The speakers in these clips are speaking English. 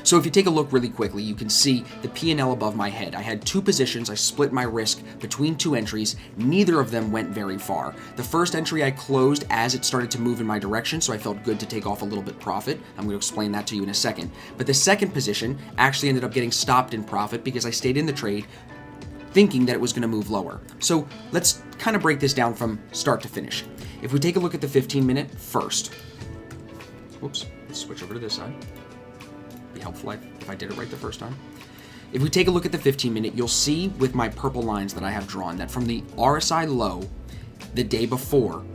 So if you take a look really quickly, you can see the P&L above my head. I had two positions. I split my risk between two entries. Neither of them went very far. The first entry I closed as it started to move in my direction, so I felt good to take off a little bit profit. I'm going to explain that to you in a second. But the second position actually ended up getting stopped in profit because I stayed in the trade thinking that it was going to move lower. So let's kind of break this down from start to finish. If we take a look at the 15-minute first. Whoops, let's switch over to this side. Be helpful if I did it right the first time. If we take a look at the 15-minute, you'll see with my purple lines that I have drawn that from the RSI low the day before,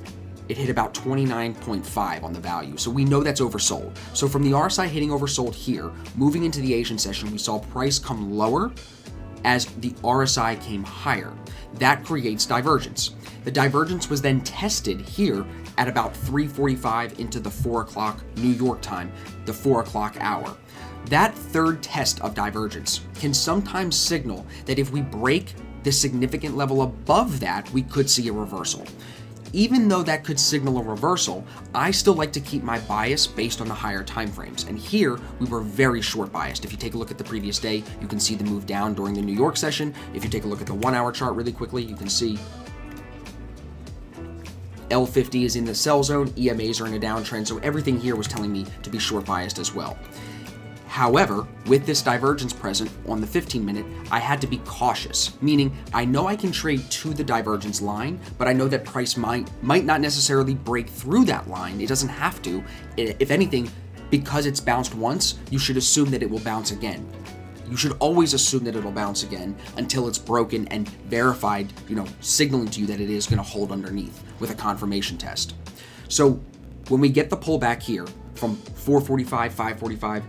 it hit about 29.5 on the value. So we know that's oversold. So from the RSI hitting oversold here, moving into the Asian session, we saw price come lower as the RSI came higher. That creates divergence. The divergence was then tested here at about 3:45 into the 4 o'clock New York time, the 4 o'clock hour. That third test of divergence can sometimes signal that if we break the significant level above that, we could see a reversal. Even though that could signal a reversal, I still like to keep my bias based on the higher time frames. And here, we were very short biased. If you take a look at the previous day, you can see the move down during the New York session. If you take a look at the 1 hour chart really quickly, you can see L50 is in the sell zone, EMAs are in a downtrend, so everything here was telling me to be short biased as well. However, with this divergence present on the 15-minute, I had to be cautious, meaning I know I can trade to the divergence line, but I know that price might not necessarily break through that line. It doesn't have to. If anything, because it's bounced once, you should assume that it will bounce again. You should always assume that it'll bounce again until it's broken and verified, signaling to you that it is going to hold underneath with a confirmation test. So when we get the pullback here from 4:45, 5:45,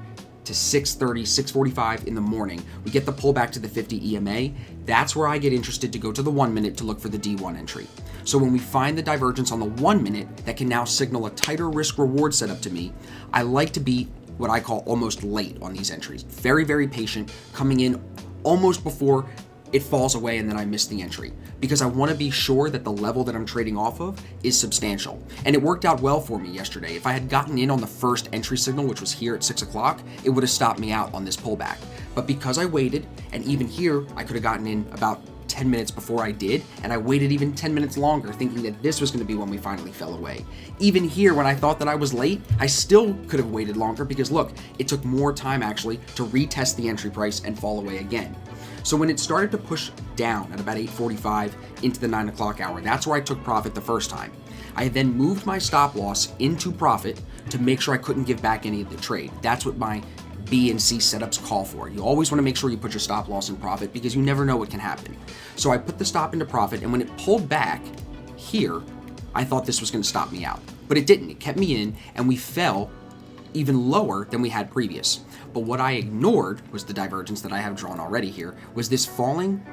to 6:30, 6:45 in the morning, we get the pullback to the 50 EMA. That's where I get interested to go to the 1 minute to look for the D1 entry. So when we find the divergence on the 1 minute that can now signal a tighter risk reward setup to me, I like to be what I call almost late on these entries. Very, very patient, coming in almost before it falls away and then I miss the entry, because I want to be sure that the level that I'm trading off of is substantial. And it worked out well for me yesterday. If I had gotten in on the first entry signal, which was here at 6 o'clock, it would have stopped me out on this pullback. But because I waited, and even here, I could have gotten in about 10 minutes before I did, and I waited even 10 minutes longer thinking that this was going to be when we finally fell away. Even here, when I thought that I was late, I still could have waited longer because look, it took more time actually to retest the entry price and fall away again. So when it started to push down at about 8:45 into the 9 o'clock hour, that's where I took profit the first time. I then moved my stop loss into profit to make sure I couldn't give back any of the trade. That's what my B and C setups call for. You always want to make sure you put your stop loss in profit because you never know what can happen. So I put the stop into profit, and when it pulled back here, I thought this was going to stop me out. But it didn't. It kept me in, and we fell even lower than we had previous. But what I ignored was the divergence that I have drawn already here, was this falling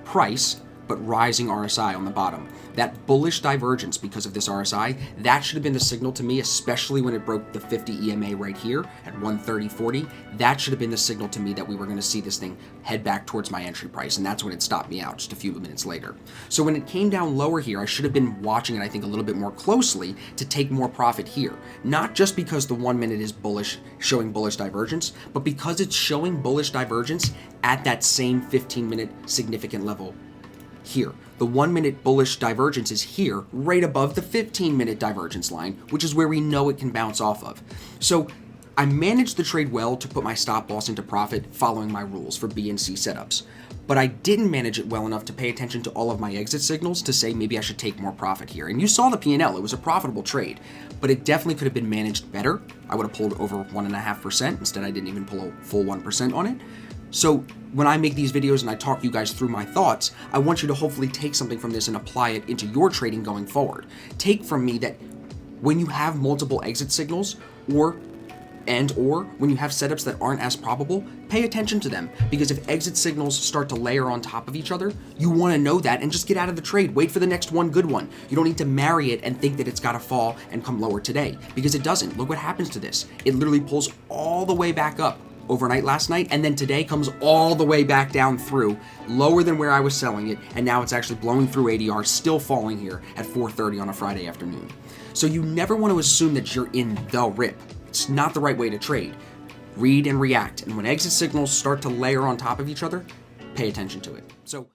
price but rising RSI on the bottom. That bullish divergence because of this RSI, that should have been the signal to me, especially when it broke the 50 EMA right here at 130.40. That should have been the signal to me that we were going to see this thing head back towards my entry price, and that's when it stopped me out just a few minutes later. So when it came down lower here, I should have been watching it, I think, a little bit more closely to take more profit here. Not just because the 1 minute is bullish, showing bullish divergence, but because it's showing bullish divergence at that same 15-minute significant level here. The 1 minute bullish divergence is here, right above the 15-minute divergence line, which is where we know it can bounce off of. So I managed the trade well to put my stop loss into profit following my rules for B and C setups. But I didn't manage it well enough to pay attention to all of my exit signals to say maybe I should take more profit here. And you saw the P&L, it was a profitable trade, but it definitely could have been managed better. I would have pulled over 1.5%. Instead, I didn't even pull a full 1% on it. So when I make these videos and I talk you guys through my thoughts, I want you to hopefully take something from this and apply it into your trading going forward. Take from me that when you have multiple exit signals or when you have setups that aren't as probable, pay attention to them, because if exit signals start to layer on top of each other, you want to know that and just get out of the trade. Wait for the next one good one. You don't need to marry it and think that it's got to fall and come lower today, because it doesn't. Look what happens to this. It literally pulls all the way back up overnight last night, and then today comes all the way back down through, lower than where I was selling it, and now it's actually blowing through ADR, still falling here at 4:30 on a Friday afternoon. So you never want to assume that you're in the rip. It's not the right way to trade. read and react. And when exit signals start to layer on top of each other, pay attention to it. So